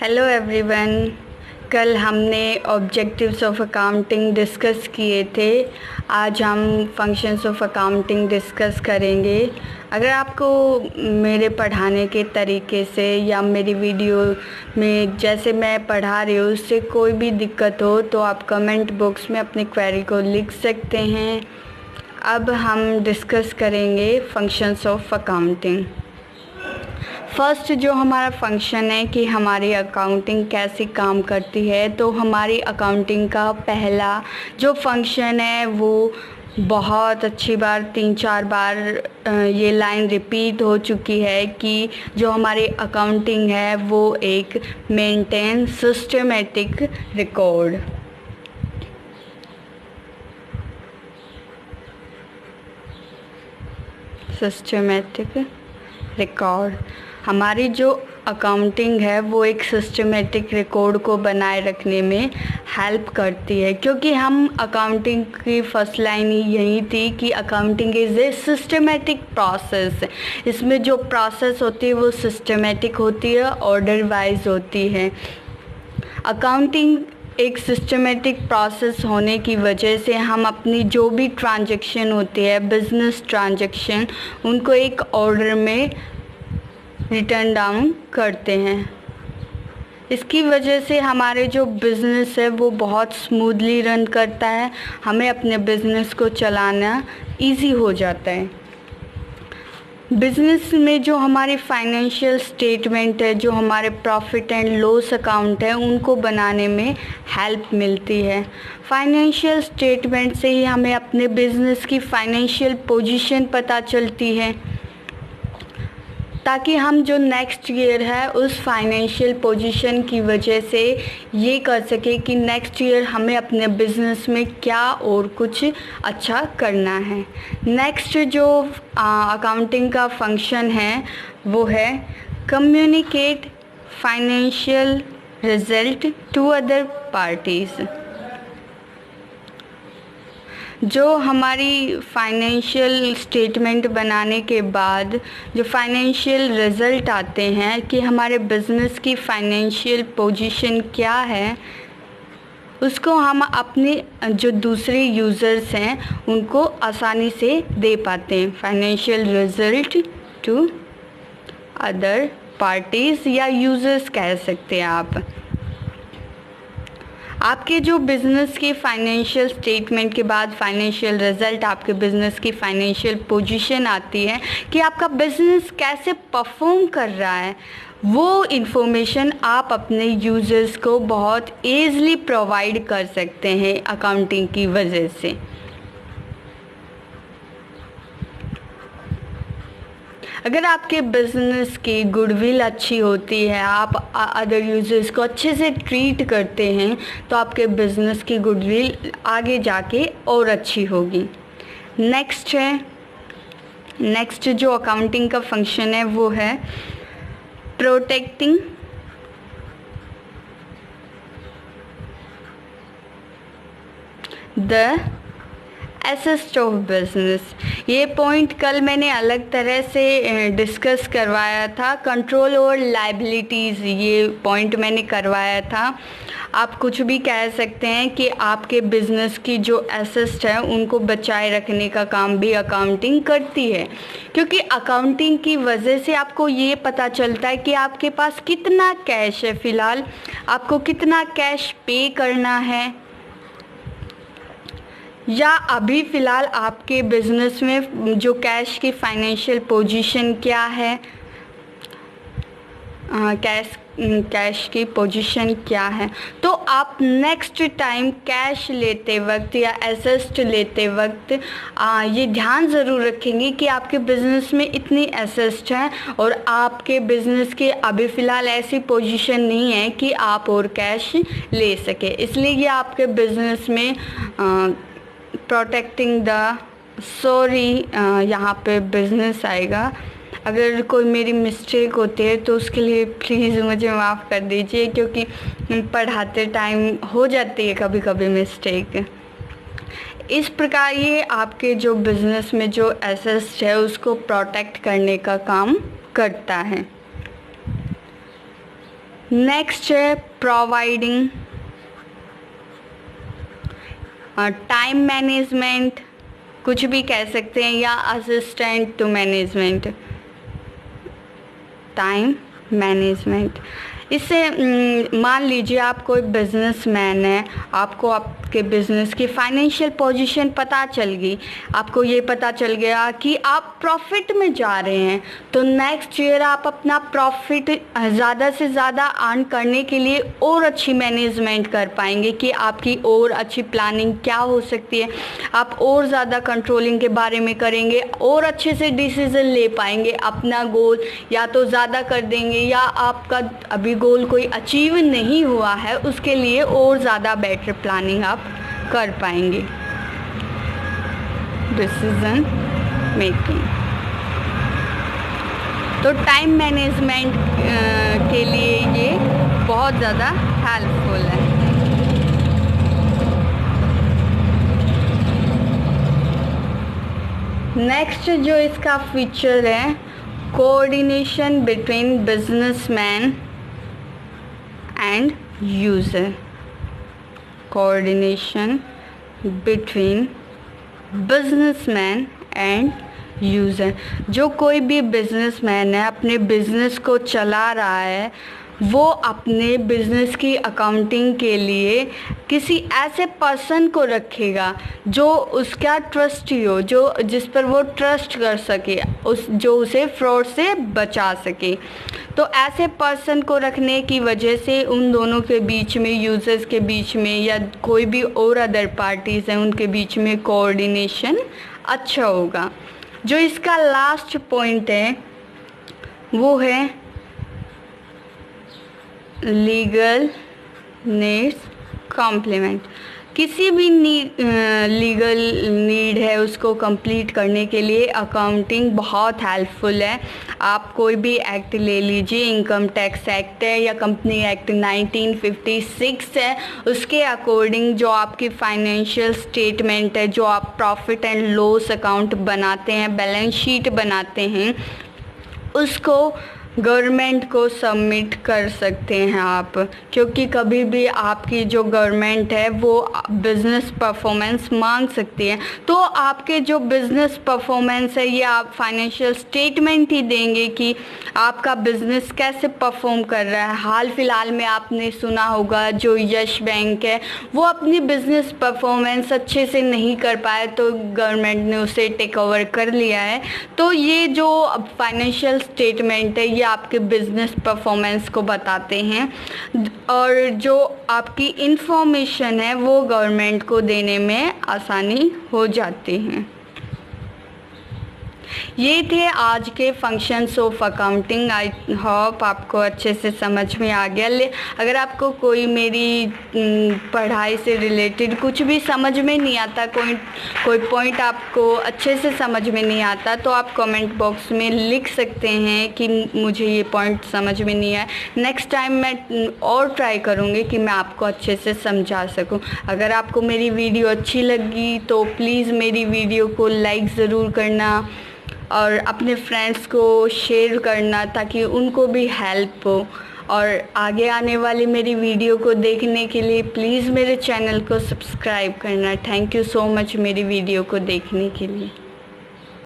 Hello everyone. कल हमने objectives of accounting discuss किए थे। आज हम फंक्शंस ऑफ अकाउंटिंग डिस्कस करेंगे। अगर आपको मेरे पढ़ाने के तरीके से या मेरी वीडियो में जैसे मैं पढ़ा रही हूँ उससे कोई भी दिक्कत हो तो आप कमेंट बॉक्स में अपनी क्वेरी को लिख सकते हैं। अब हम डिस्कस करेंगे फंक्शंस ऑफ अकाउंटिंग। फर्स्ट जो हमारा फंक्शन है कि हमारी अकाउंटिंग कैसे काम करती है, तो हमारी अकाउंटिंग का पहला जो फंक्शन है वो बहुत अच्छी बार 3-4 बार ये लाइन रिपीट हो चुकी है कि जो हमारी अकाउंटिंग है वो एक maintain systematic record. Systematic record हमारी जो अकाउंटिंग है वो एक सिस्टमेटिक रिकॉर्ड को बनाए रखने में हेल्प करती है, क्योंकि हम अकाउंटिंग की फर्स्ट लाइन ही यही थी कि accounting is a systematic process. इसमें जो प्रोसेस होती है वो सिस्टमेटिक होती है, ऑर्डर वाइज होती है। अकाउंटिंग एक सिस्टमेटिक प्रोसेस होने की वजह से हम अपनी जो भी ट्रांजैक्शन होती है, बिज़नेस ट्रांजैक्शन, उनको एक ऑर्डर में रिटर्न डाउन करते हैं। इसकी वजह से हमारे जो बिज़नेस है वो बहुत स्मूथली रन करता है, हमें अपने बिज़नेस को चलाना इजी हो जाता है। बिज़नेस में जो हमारी फाइनेंशियल स्टेटमेंट है, जो हमारे प्रॉफिट एंड लॉस अकाउंट है, उनको बनाने में हेल्प मिलती है। फाइनेंशियल स्टेटमेंट से ही हमें अपने बिज़नेस की फाइनेंशियल पोजीशन पता चलती है, ताकि हम जो नेक्स्ट ईयर है उस फाइनेंशियल पोजीशन की वजह से ये कर सके कि नेक्स्ट ईयर हमें अपने बिज़नेस में क्या और कुछ अच्छा करना है। नेक्स्ट जो अकाउंटिंग का फंक्शन है वो है communicate financial result to other parties. जो हमारी फाइनेंशियल स्टेटमेंट बनाने के बाद जो फाइनेंशियल रिज़ल्ट आते हैं कि हमारे बिज़नेस की फाइनेंशियल पोजीशन क्या है, उसको हम अपने जो दूसरे यूज़र्स हैं उनको आसानी से दे पाते हैं। Financial result to other parties या यूज़र्स कह सकते हैं आप। आपके जो बिज़नेस की फाइनेंशियल स्टेटमेंट के बाद फाइनेंशियल रिज़ल्ट आपके बिज़नेस की फाइनेंशियल पोजीशन आती है कि आपका बिज़नेस कैसे परफॉर्म कर रहा है। वो इन्फॉर्मेशन आप अपने यूज़र्स को बहुत ईज़िली प्रोवाइड कर सकते हैं अकाउंटिंग की वजह से। अगर आपके बिज़नेस की गुडविल अच्छी होती है, आप अदर यूज़र्स को अच्छे से ट्रीट करते हैं, तो आपके बिज़नेस की गुडविल आगे जाके और अच्छी होगी। नेक्स्ट जो अकाउंटिंग का फंक्शन है वो है protecting the assets of business. ये पॉइंट कल मैंने अलग तरह से डिस्कस करवाया था। कंट्रोल और लायबिलिटीज़ ये पॉइंट मैंने करवाया था। आप कुछ भी कह सकते हैं कि आपके बिज़नेस की जो एसेट्स है उनको बचाए रखने का काम भी अकाउंटिंग करती है, क्योंकि अकाउंटिंग की वजह से आपको ये पता चलता है कि आपके पास कितना कैश है, फ़िलहाल आपको कितना कैश पे करना है, या अभी फ़िलहाल आपके बिज़नेस में जो कैश की फाइनेंशियल पोजीशन क्या है, कैश की पोजीशन क्या है। तो आप नेक्स्ट टाइम कैश लेते वक्त या एसेट्स लेते वक्त ये ध्यान ज़रूर रखेंगे कि आपके बिज़नेस में इतनी एसेट्स हैं और आपके बिज़नेस के अभी फ़िलहाल ऐसी पोजीशन नहीं है कि आप और कैश ले सके। इसलिए ये आपके बिज़नेस में प्रोटेक्टिंग द यहाँ पे बिज़नेस आएगा। अगर कोई मेरी मिस्टेक होती है तो उसके लिए प्लीज़ मुझे माफ़ कर दीजिए, क्योंकि पढ़ाते टाइम हो जाती है कभी कभी मिस्टेक। इस प्रकार ये आपके जो बिज़नेस में जो एसेट्स है उसको प्रोटेक्ट करने का काम करता है। नेक्स्ट है प्रोवाइडिंग टाइम मैनेजमेंट, कुछ भी कह सकते हैं, या assistant to management, time management. इससे मान लीजिए आप कोई बिजनेसमैन है, आपको आपके बिजनेस की फाइनेंशियल पोजीशन पता चल गई, आपको ये पता चल गया कि आप प्रॉफिट में जा रहे हैं, तो नेक्स्ट ईयर आप अपना प्रॉफिट ज़्यादा से ज़्यादा अर्न करने के लिए और अच्छी मैनेजमेंट कर पाएंगे कि आपकी और अच्छी प्लानिंग क्या हो सकती है, आप और ज़्यादा कंट्रोलिंग के बारे में करेंगे और अच्छे से डिसीज़न ले पाएंगे, अपना गोल या तो ज़्यादा कर देंगे, या आपका अभी गोल कोई अचीव नहीं हुआ है उसके लिए और ज़्यादा बेटर प्लानिंग आप कर पाएंगे। डिसीजन मेकिंग, तो टाइम मैनेजमेंट के लिए ये बहुत ज़्यादा हेल्पफुल है। नेक्स्ट जो इसका फीचर है, coordination between businessman end user, coordination between businessman end user. जो कोई भी बिजनेसमैन है अपने बिजनेस को चला रहा है, वो अपने बिजनेस की अकाउंटिंग के लिए किसी ऐसे पर्सन को रखेगा जो उसका ट्रस्टी हो, जो जिस पर वो ट्रस्ट कर सके, जो उसे फ्रॉड से बचा सके। तो ऐसे पर्सन को रखने की वजह से उन दोनों के बीच में, यूज़र्स के बीच में या कोई भी और अदर पार्टीज़ हैं उनके बीच में कोऑर्डिनेशन अच्छा होगा। जो इसका लास्ट पॉइंट है वो है लीगल नीड्स कॉम्प्लीमेंट। किसी भी लीगल नीड है उसको कंप्लीट करने के लिए अकाउंटिंग बहुत हेल्पफुल है। आप कोई भी एक्ट ले लीजिए, इनकम टैक्स एक्ट है या कंपनी एक्ट 1956 है, उसके अकॉर्डिंग जो आपकी फाइनेंशियल स्टेटमेंट है, जो आप प्रॉफिट एंड लॉस अकाउंट बनाते हैं, बैलेंस शीट बनाते हैं, उसको गवर्नमेंट को सबमिट कर सकते हैं आप। क्योंकि कभी भी आपकी जो गवर्नमेंट है वो बिज़नेस परफॉर्मेंस मांग सकती है, तो आपके जो बिज़नेस परफॉर्मेंस है ये आप फाइनेंशियल स्टेटमेंट ही देंगे कि आपका बिज़नेस कैसे परफॉर्म कर रहा है। हाल फिलहाल में आपने सुना होगा जो यश बैंक है वो अपनी बिज़नेस परफॉर्मेंस अच्छे से नहीं कर पाया, तो गवर्नमेंट ने उसे टेक ओवर कर लिया है। तो ये जो फाइनेंशियल स्टेटमेंट है ये आपके बिज़नेस परफॉर्मेंस को बताते हैं, और जो आपकी इंफॉर्मेशन है वो गवर्नमेंट को देने में आसानी हो जाती है। ये थे आज के functions of accounting. I hope आपको अच्छे से समझ में आ गया। अगर आपको कोई मेरी पढ़ाई से रिलेटेड कुछ भी समझ में नहीं आता, कोई पॉइंट आपको अच्छे से समझ में नहीं आता, तो आप कमेंट बॉक्स में लिख सकते हैं कि मुझे ये पॉइंट समझ में नहीं आया। नेक्स्ट टाइम मैं और ट्राई करूँगी कि मैं आपको अच्छे से समझा सकूँ। अगर आपको मेरी वीडियो अच्छी लगी तो प्लीज़ मेरी वीडियो को लाइक ज़रूर करना और अपने फ्रेंड्स को शेयर करना ताकि उनको भी हेल्प हो। और आगे आने वाली मेरी वीडियो को देखने के लिए प्लीज़ मेरे चैनल को सब्सक्राइब करना। थैंक यू सो मच मेरी वीडियो को देखने के लिए।